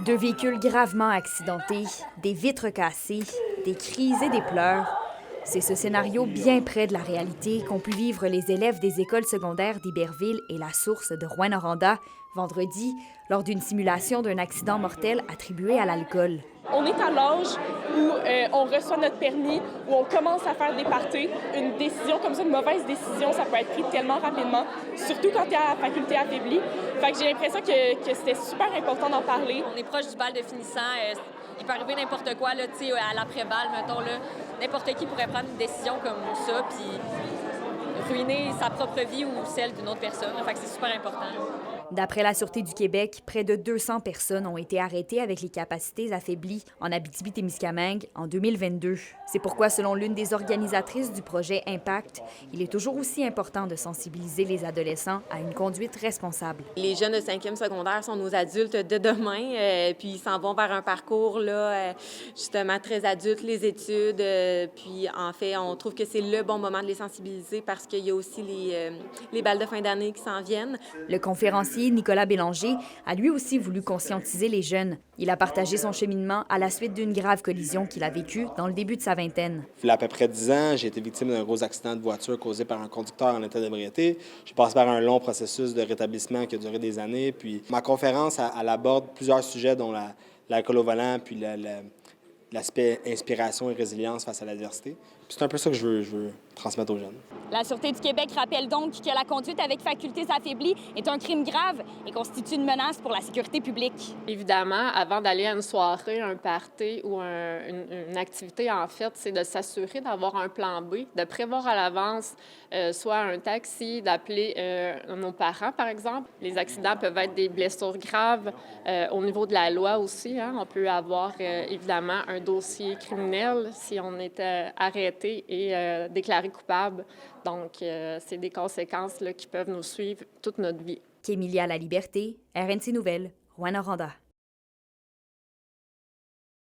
2 véhicules gravement accidentés, des vitres cassées, des cris et des pleurs. C'est ce scénario bien près de la réalité qu'ont pu vivre les élèves des écoles secondaires d'Iberville et La Source de Rouyn-Noranda vendredi lors d'une simulation d'un accident mortel attribué à l'alcool. On est à l'âge où on reçoit notre permis, où on commence à faire des parties. Une décision comme ça, une mauvaise décision, ça peut être pris tellement rapidement, surtout quand tu es à la faculté affaiblie. Fait que j'ai l'impression que c'était super important d'en parler. On est proche du bal de finissant. Il peut arriver n'importe quoi, là, à l'après-balle, mettons. Là, n'importe qui pourrait prendre une décision comme ça, puis ruiner sa propre vie ou celle d'une autre personne. Fait que c'est super important. D'après la Sûreté du Québec, près de 200 personnes ont été arrêtées avec les capacités affaiblies en Abitibi-Témiscamingue en 2022. C'est pourquoi, selon l'une des organisatrices du projet Impact, il est toujours aussi important de sensibiliser les adolescents à une conduite responsable. Les jeunes de 5e secondaire sont nos adultes de demain, puis ils s'en vont vers un parcours là, justement très adulte, les études. Puis en fait, on trouve que c'est le bon moment de les sensibiliser parce qu'il y a aussi les balles de fin d'année qui s'en viennent. Le conférencier Nicolas Bélanger a lui aussi voulu conscientiser les jeunes. Il a partagé son cheminement à la suite d'une grave collision qu'il a vécue dans le début de sa vingtaine. Il y a à peu près 10 ans, j'ai été victime d'un gros accident de voiture causé par un conducteur en état d'ébriété. J'ai passé par un long processus de rétablissement qui a duré des années. Puis ma conférence, elle aborde plusieurs sujets, dont l'alcool au volant, puis l'aspect inspiration et résilience face à l'adversité. Puis c'est un peu ça que je veux transmettre aux jeunes. La Sûreté du Québec rappelle donc que la conduite avec facultés affaiblies est un crime grave et constitue une menace pour la sécurité publique. Évidemment, avant d'aller à une soirée, un party ou une activité, en fait, c'est de s'assurer d'avoir un plan B, de prévoir à l'avance soit un taxi, d'appeler nos parents, par exemple. Les accidents peuvent être des blessures graves au niveau de la loi aussi. Hein. On peut avoir évidemment un dossier criminel si on est arrêté et déclaré coupable. Donc, c'est des conséquences là, qui peuvent nous suivre toute notre vie. Kémilia La Liberté, RNC Nouvelles, Rouyn-Noranda.